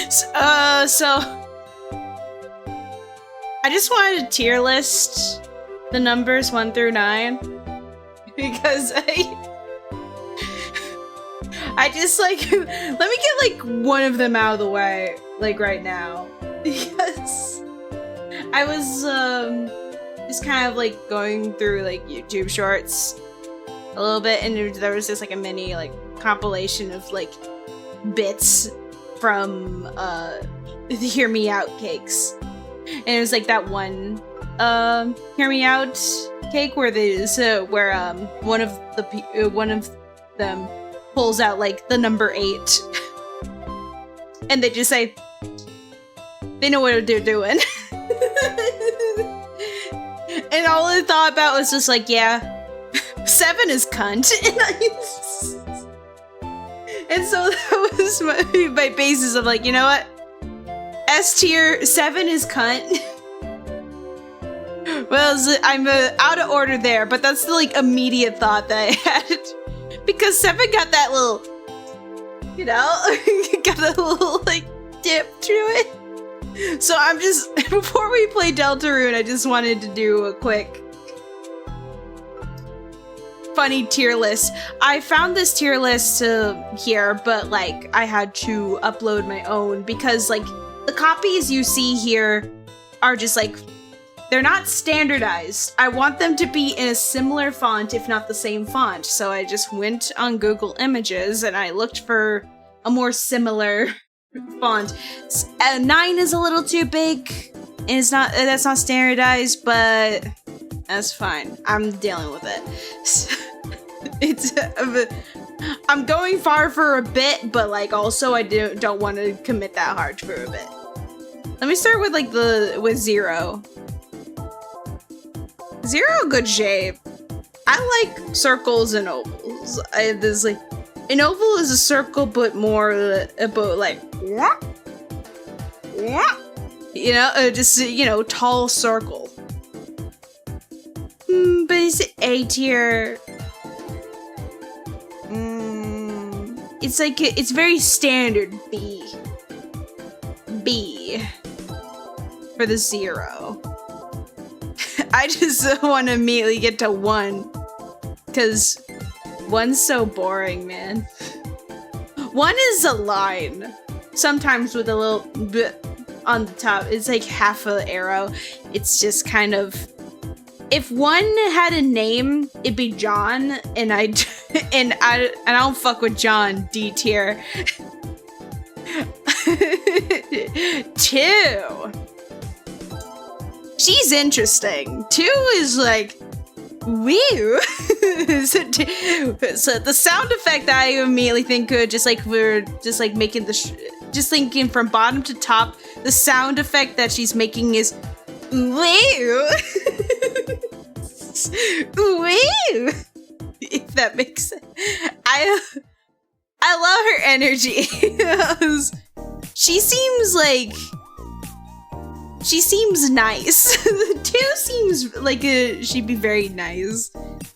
So I just wanted to tier list the numbers 1 through 9 because I just like let me get like one of them out of the way like right now because I was just kind of like going through like YouTube shorts a little bit, and there was just like a mini like compilation of like bits from the Hear Me Out cakes, and it was like that one Hear Me Out cake where one of them pulls out like the number 8 and they just say they know what they're doing. And all I thought about was just like, yeah, 7 is cunt. And so that was my basis of like, you know what? S tier, 7 is cunt. Well, I'm out of order there, but that's the like immediate thought that I had. Because 7 got that little, you know, got a little like dip through it. So I'm just, before we play Deltarune, I just wanted to do a quick funny tier list. I found this tier list here, but like I had to upload my own because like the copies you see here are just like, they're not standardized. I want them to be in a similar font, if not the same font. So I just went on Google Images and I looked for a more similar font. 9 is a little too big, and that's not standardized, but that's fine. I'm dealing with it. I'm going far for a bit, but like also I don't want to commit that hard for a bit. Let me start with like with 0. 0, good shape. I like circles and ovals. There's like an oval is a circle, but more about like, you know, just you know, tall circle. But is it A tier? It's like it's very standard B for the 0. I just want to immediately get to 1 because 1's so boring, man. 1 is a line, sometimes with a little bit on the top. It's like half an arrow. It's just kind of, if 1 had a name, it'd be John, and I don't fuck with John. D tier. 2. She's interesting. 2 is like, woo. So the sound effect that I immediately think of, just like we're just like making just thinking from bottom to top, the sound effect that she's making is woo. Woo. If that makes sense. I love her energy. She seems nice. 2 seems like she'd be very nice,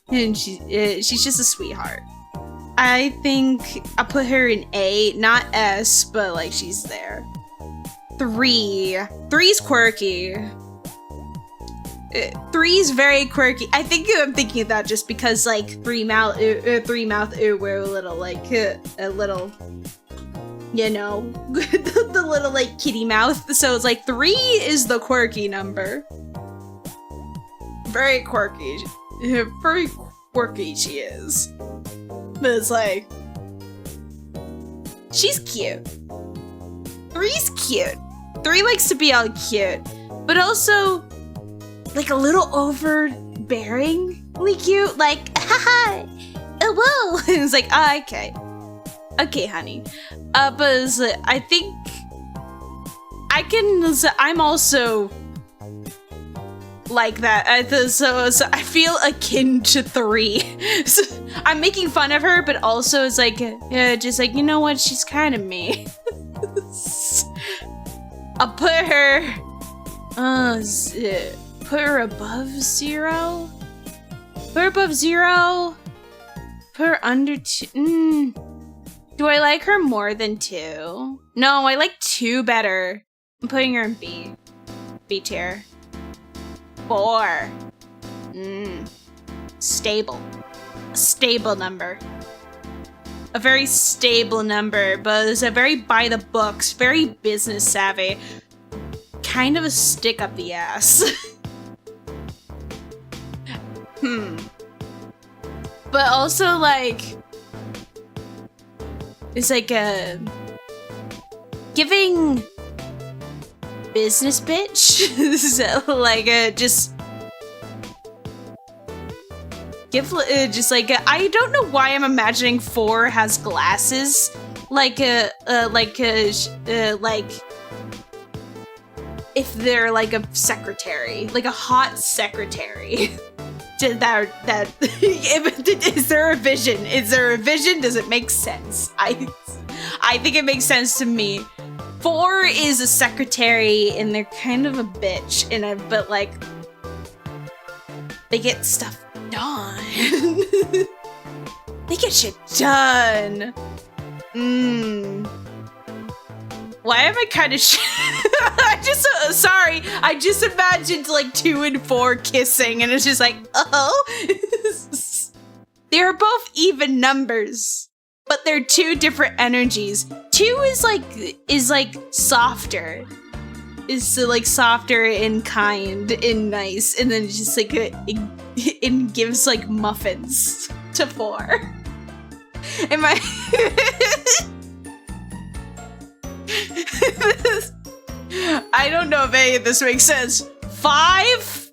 and she's just a sweetheart. I think I'll put her in A, not S, but like she's there. 3's quirky. 3's very quirky. I think I'm thinking of that just because like 3 mouth we're a little like a little, you know, the little like kitty mouth. So it's like 3 is the quirky number. Very quirky. Very quirky she is. But it's like, she's cute. 3's cute. 3 likes to be all cute, but also like a little overbearingly cute. Like, haha, oh, whoa. It's like, okay, honey. But I think I'm also like that. So I feel akin to 3. So I'm making fun of her, but also it's like, just like, you know what? She's kind of me. I'll put her, put her above 0. Put her above 0. Put her under 2. Do I like her more than 2? No, I like 2 better. I'm putting her in B. B tier. 4. Stable. A stable number. A very stable number, but it's a very by the books, very business savvy. Kind of a stick up the ass. But also like, it's like a giving business bitch. So like just give just like I don't know why I'm imagining 4 has glasses, like if they're like a secretary, like a hot secretary. that is there a vision? Is there a vision? Does it make sense? I think it makes sense to me. 4 is a secretary and they're kind of a bitch, but like they get stuff done. They get shit done. Why am I kind of sorry, I just imagined like 2 and 4 kissing and it's just like, oh. They're both even numbers, but they're 2 different energies. 2 is like softer. Is like softer and kind and nice, and then just like it gives like muffins to 4. Am I I don't know if any of this makes sense. 5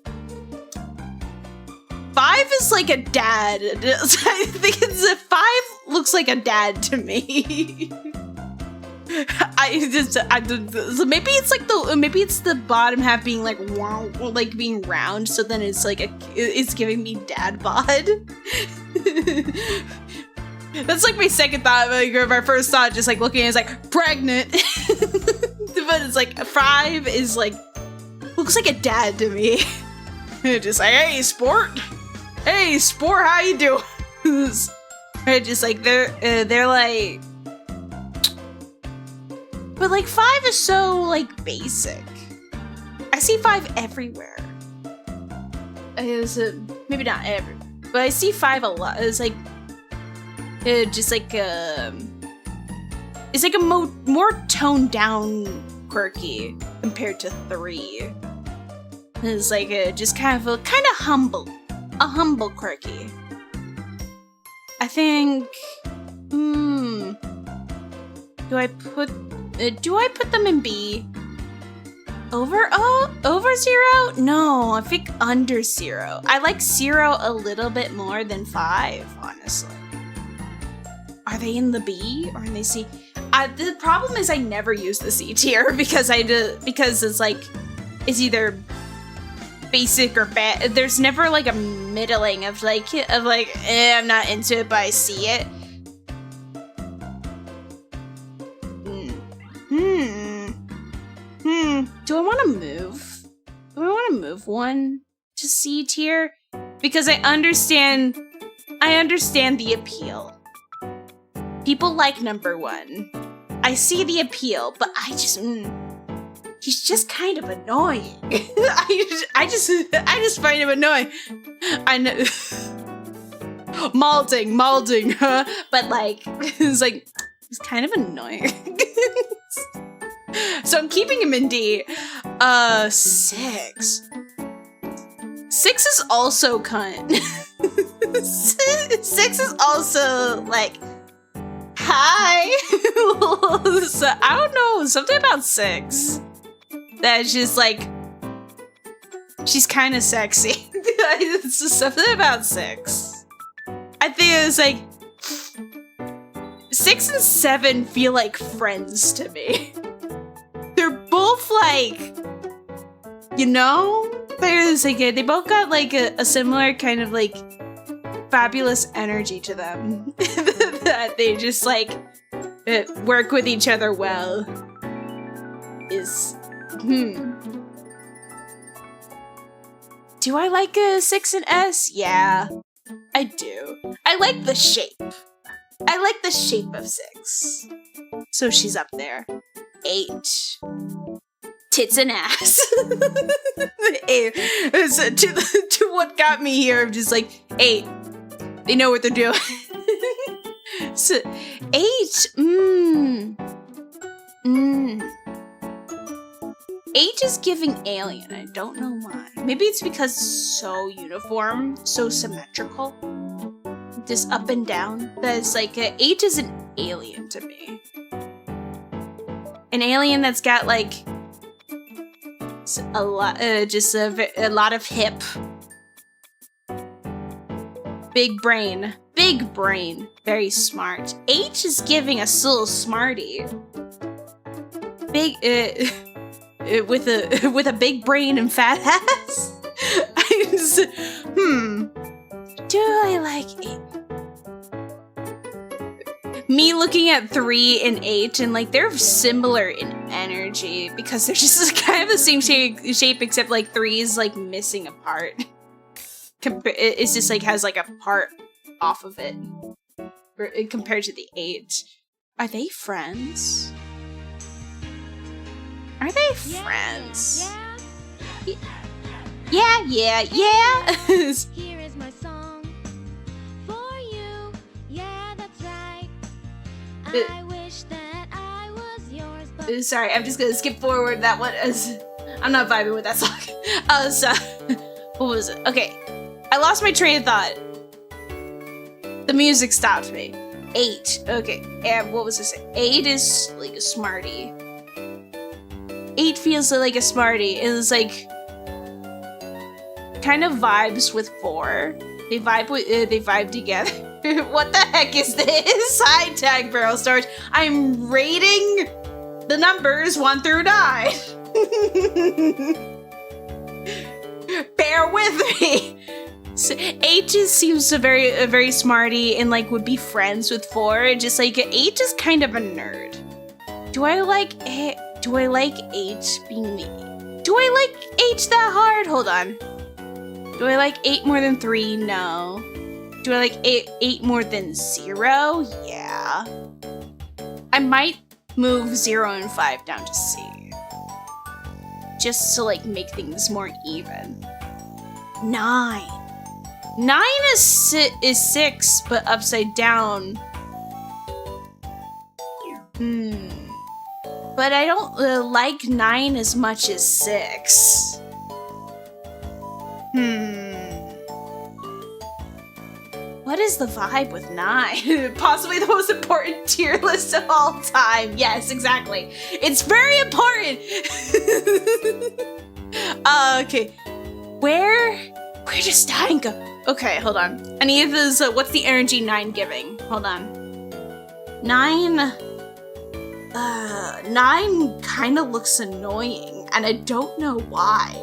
is like a dad. I think it's a 5 looks like a dad to me. Maybe it's the bottom half being like wow, like being round, so then it's like it's giving me dad bod. That's like my second thought, like my first thought, just like looking at it, is like pregnant. But it's like 5 is like looks like a dad to me. Just like, hey sport, how you doing? Just like they're like. But like 5 is so like basic. I see 5 everywhere. Maybe not everywhere, but I see 5 a lot. It's like just like it's like a more toned down quirky compared to 3. It's like just kind of humble, a humble quirky. I think. Do I put them in B? Over 0? No, I think under 0. I like 0 a little bit more than 5, honestly. Are they in the B or in the C? The problem is I never use the C tier because it's like it's either basic or bad. There's never like a middling of like I'm not into it, but I see it. Do I want to move? Do I want to move one to C tier? Because I understand the appeal. People like number 1. I see the appeal, but I just he's just kind of annoying. I just find him annoying. I know. Malding, huh? But like it's like he's kind of annoying. So I'm keeping him in D. 6. 6 is also cunt. 6 is also like, hi. So I don't know, something about 6 that's just like, she's kind of sexy. It's just something about 6. I think it's like 6 and 7 feel like friends to me. They're both like, you know, there's like they both got like a similar kind of like fabulous energy to them. That they just like work with each other well. Do I like a 6 and S? Yeah, I do. I like the shape. I like the shape of 6. So she's up there. 8. Tits and ass. 8. So to what got me here, I'm just like, 8. They know what they're doing. So, 8. 8 is giving alien. I don't know why. Maybe it's because it's so uniform, so symmetrical. Just up and down. That it's like 8 is an alien to me. An alien that's got like a lot, just a lot of hip. Big brain. Big brain. Very smart. H is giving us a little smarty. Big, with a big brain and fat ass. Do I like 8? Me looking at 3 and 8 and like they're similar in energy because they're just kind of the same shape except like 3 is like missing a part. It's just like has like a part off of it compared to the 8. Are they friends? Are they friends? Yeah. Here is my song for you. Yeah, that's right. I wish that I was yours, but sorry, I'm just gonna skip forward that one as I'm not vibing with that song. So what was it? Okay. I lost my train of thought. The music stopped me. 8. Okay. And what was this? 8 is like a smarty. 8 feels like a smarty. It was like kind of vibes with 4. They vibe together. What the heck is this? Hi, Tag Barrel Storage. I'm rating the numbers 1 through 9. Bear with me. So 8 just seems very smarty and like would be friends with 4. Just like 8 is kind of a nerd. Do I like 8 being me? Do I like 8 that hard? Hold on. Do I like 8 more than 3? No. Do I like 8 more than 0? Yeah. I might move 0 and 5 down to C. Just to like make things more even. 9. 9 is 6, but upside down. But I don't like 9 as much as 6. What is the vibe with 9? Possibly the most important tier list of all time. Yes, exactly. It's very important. Okay. Where does 9 go? Okay, hold on. I need this. What's the energy 9 giving? Hold on. 9 kind of looks annoying, and I don't know why.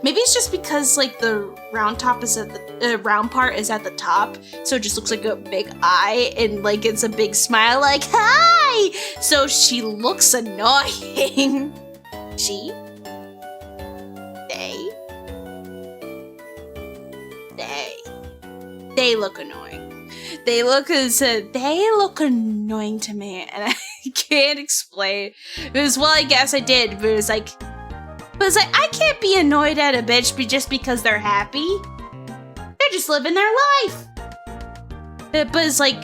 Maybe it's just because like the round top is at the round part is at the top, so it just looks like a big eye and like it's a big smile, like hi. So she looks annoying. They look annoying. They look annoying to me, and I can't explain. It was, well, I guess I did, but it was like I can't be annoyed at a bitch just because they're happy. They're just living their life. But it's like,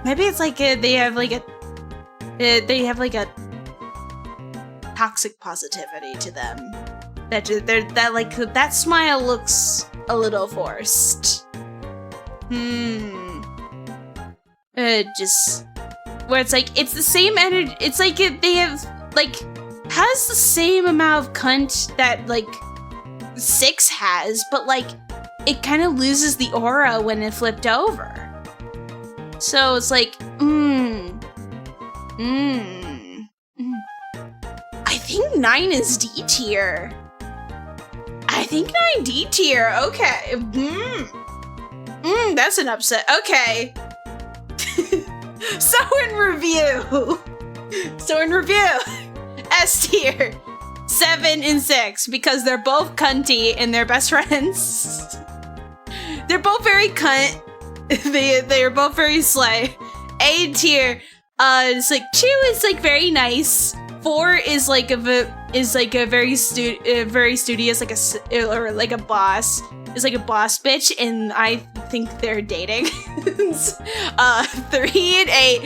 maybe it's like they have like a toxic positivity to them. That smile looks a little forced. Just where it's like it's the same energy. It's like they have like has the same amount of cunt that like 6 has, but like it kind of loses the aura when it flipped over. So it's like I think 9 is D tier. I think 9 D tier. Okay. That's an upset. Okay. So in review, S tier, 7 and 6, because they're both cunty and they're best friends. They're both very cunt. They are both very slay, A tier, it's like 2 is like very nice. 4 is like a very studious, like a boss. Is like a boss bitch, and I think they're dating. 3 and 8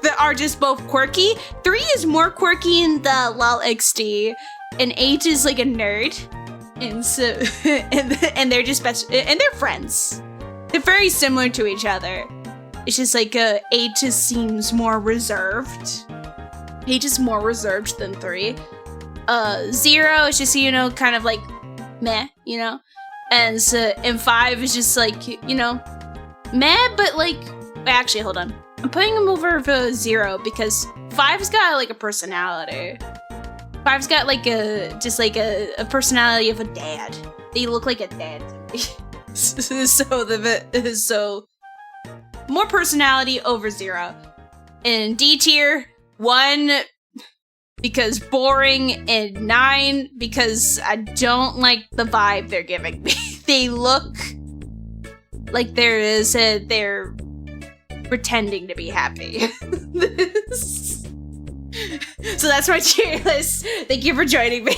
that are just both quirky. 3 is more quirky in the LOL XD, and 8 is like a nerd. And so, and they're just best, and they're friends. They're very similar to each other. It's just like 8 just seems more reserved. 8 is more reserved than 3. 0 is just, you know, kind of like meh, you know. And 5 is just like, you know, meh, but like, actually, hold on. I'm putting him over 0 because 5's got like a personality. 5's got like a personality of a dad. They look like a dad to me. So more personality over 0. In D tier, 1 because boring, and 9 because I don't like the vibe they're giving me. They look like they're pretending to be happy. So that's my tier list. Thank you for joining me.